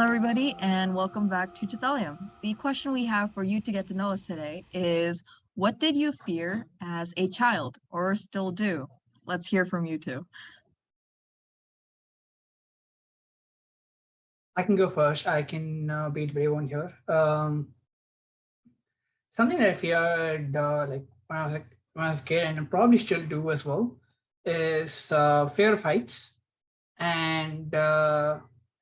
Hello, everybody, and welcome back to Cittalayaam. The question we have for you to get to know us today is, what did you fear as a child, or still do? Let's hear from you two. I can go first. I can be the brave one here. Something that I feared like when I was a kid, and I probably still do as well, is fear of heights. And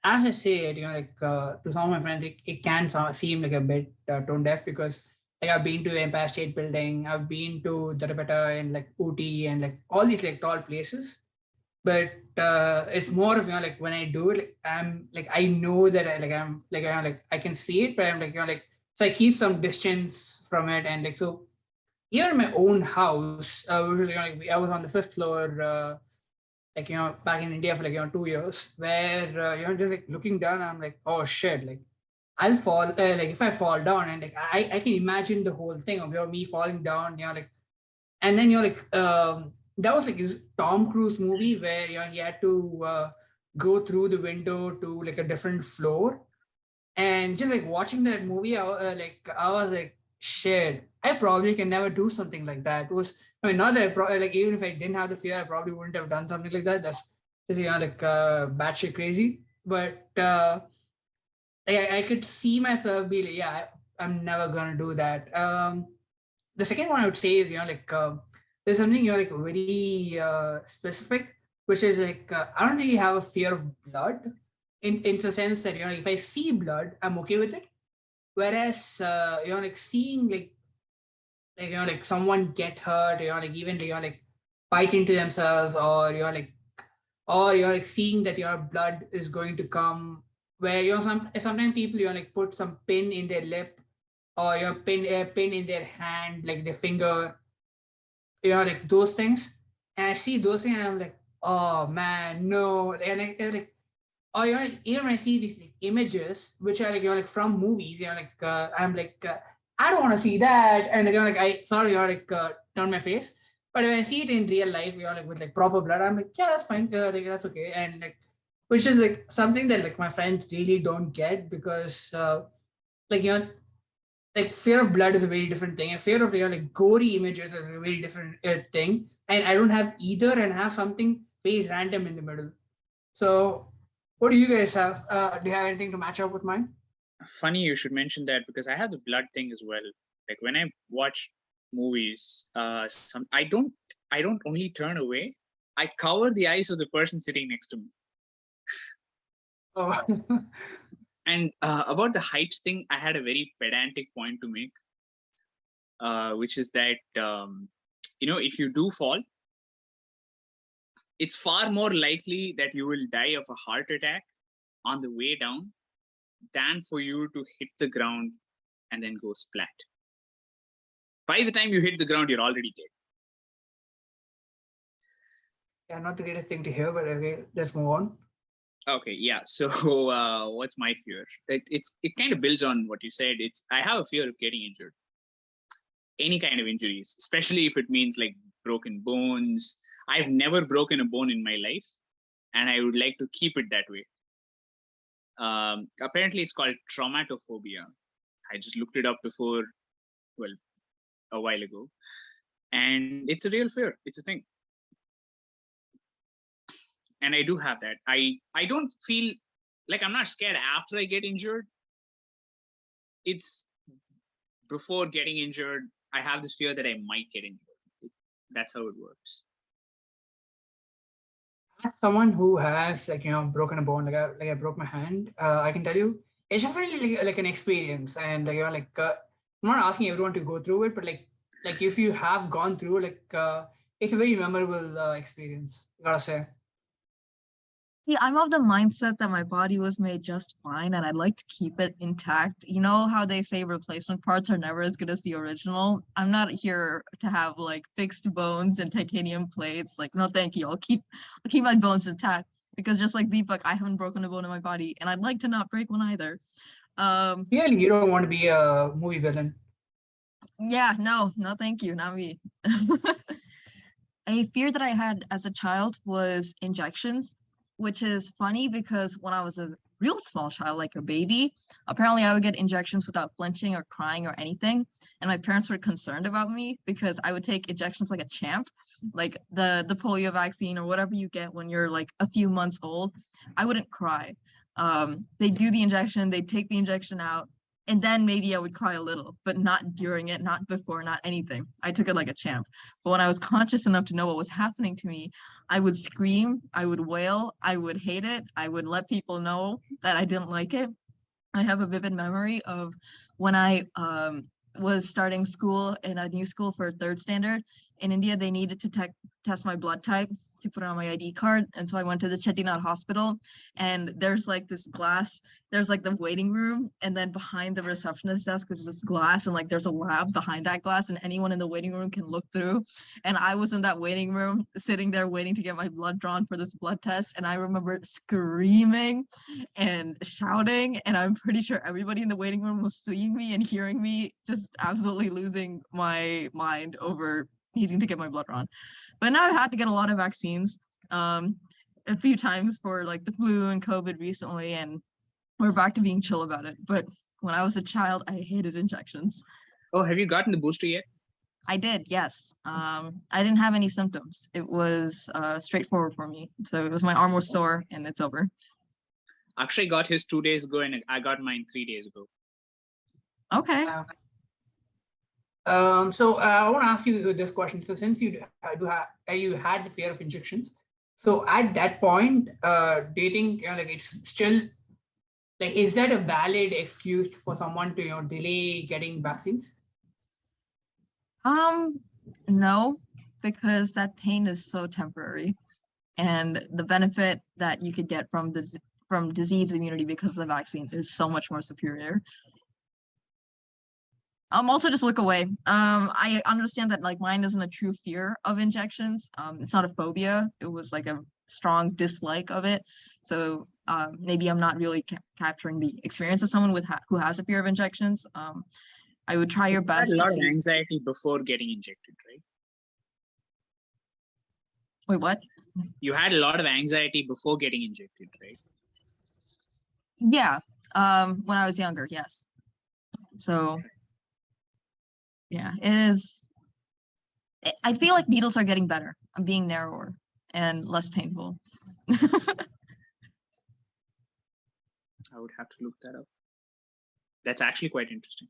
as I say it, to some of my friends, it can seem like a bit tone deaf because like I've been to the Empire State Building, I've been to Jarapeta and like Ooty and like all these like tall places, but it's more of like when I do it, like, I'm like I know that I can see it, but I'm like like so I keep some distance from it, and like so here in my own house, which was I was on the fifth floor, back in India for 2 years, where just like looking down, I'm like, oh shit, like I'll fall, like if I fall down, and like I can imagine the whole thing of me falling down, like and then that was like this Tom Cruise movie where he had to go through the window to like a different floor, and just like watching that movie, I was like, shit, I probably can never do something like that. It was, I mean, not that like even if I didn't have the fear, I probably wouldn't have done something like that. That's just batshit crazy, but I could see myself be like, yeah, I'm never gonna do that. The second one I would say is there's something like very specific, which is like I don't really have a fear of blood, in the sense that if I see blood, I'm okay with it. Whereas like seeing like someone get hurt, like even like bite into themselves, or like seeing that your blood is going to come, where sometimes people like put some pin in their lip, or pin a pin in their hand, like their finger, like those things. And I see those things, and I'm like, oh man, no. And like or even when I see these like, images which are like like from movies, I'm like, I don't want to see that, and like I sorry, turn my face. But when I see it in real life, like with like proper blood, I'm like, yeah, that's fine, like that's okay, and like which is like something that like my friends really don't get, because like like fear of blood is a very different thing, and fear of like gory images is a very different thing, and I don't have either, and have something very random in the middle. So what do you guys have? Do you have anything to match up with mine? Funny you should mention that, because I have the blood thing as well. Like when I watch movies, I don't only turn away, I cover the eyes of the person sitting next to me. Oh. And about the heights thing, I had a very pedantic point to make, which is that if you do fall, it's far more likely that you will die of a heart attack on the way down than for you to hit the ground and then go splat. By the time you hit the ground, you're already dead. Yeah, not the greatest thing to hear, but okay, let's move on. Okay, yeah. So what's my fear? It kind of builds on what you said. I have a fear of getting injured. Any kind of injuries, especially if it means like broken bones. I've never broken a bone in my life, and I would like to keep it that way. Apparently it's called traumatophobia. I just looked it up before, well, a while ago, and it's a real fear. It's a thing, and I do have that. I don't feel like I'm not scared after I get injured. It's before getting injured, I have this fear that I might get injured. That's how it works. As someone who has broken a bone, like I broke my hand, I can tell you it's definitely like an experience, and I'm not asking everyone to go through it, but like if you have gone through, it's a very memorable experience, I gotta say. See, I'm of the mindset that my body was made just fine, and I'd like to keep it intact. You know how they say replacement parts are never as good as the original? I'm not here to have like fixed bones and titanium plates. Like, no, thank you. I'll keep my bones intact, because just like Deepak, I haven't broken a bone in my body, and I'd like to not break one either. Really, you don't want to be a movie villain? Yeah, no, thank you, not me. A fear that I had as a child was injections, which is funny because when I was a real small child, like a baby. Apparently I would get injections without flinching or crying or anything. And my parents were concerned about me because I would take injections like a champ, like the polio vaccine or whatever you get when you're like a few months old. I wouldn't cry. They do the injection, they take the injection out, and then maybe I would cry a little, but not during it, not before, not anything. I took it like a champ. But when I was conscious enough to know what was happening to me, I would scream, I would wail, I would hate it, I would let people know that I didn't like it. I have a vivid memory of when I was starting school in a new school for third standard. In India, they needed to test my blood type to put it on my ID card. And so I went to the Chettinad hospital, and there's like this glass, there's like the waiting room, and then behind the receptionist desk is this glass, and like there's a lab behind that glass, and anyone in the waiting room can look through. And I was in that waiting room sitting there waiting to get my blood drawn for this blood test. And I remember screaming and shouting, and I'm pretty sure everybody in the waiting room was seeing me and hearing me just absolutely losing my mind over needing to get my blood drawn. But now I've had to get a lot of vaccines, a few times for like the flu and COVID recently, and we're back to being chill about it. But when I was a child, I hated injections. Oh, have you gotten the booster yet? I did, yes. I didn't have any symptoms. It was straightforward for me. So it was my arm was sore and it's over. Akshay got his 2 days ago, and I got mine 3 days ago. Okay. So I want to ask you this question. So since you had the fear of injections, so at that point, do you think like it's still like, is that a valid excuse for someone to delay getting vaccines? No, because that pain is so temporary, and the benefit that you could get from disease immunity because of the vaccine is so much more superior. Also just look away. I understand that like mine isn't a true fear of injections. It's not a phobia. It was like a strong dislike of it. So maybe I'm not really capturing the experience of someone who has a fear of injections. I would try your best. You had a lot to of anxiety before getting injected, right? Wait, what? You had a lot of anxiety before getting injected, right? Yeah. When I was younger, yes. So yeah, it is. I feel like needles are getting better. I'm being narrower and less painful. I would have to look that up. That's actually quite interesting.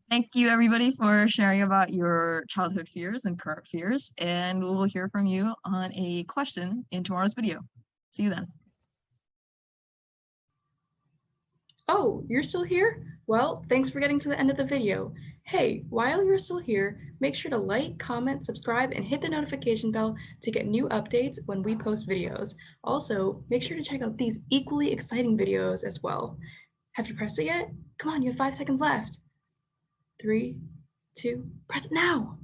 Thank you, everybody, for sharing about your childhood fears and current fears. And we will hear from you on a question in tomorrow's video. See you then. Oh, you're still here? Well, thanks for getting to the end of the video. Hey, while you're still here, make sure to like, comment, subscribe, and hit the notification bell to get new updates when we post videos. Also, make sure to check out these equally exciting videos as well. Have you pressed it yet? Come on, you have 5 seconds left. 3, 2, press it now.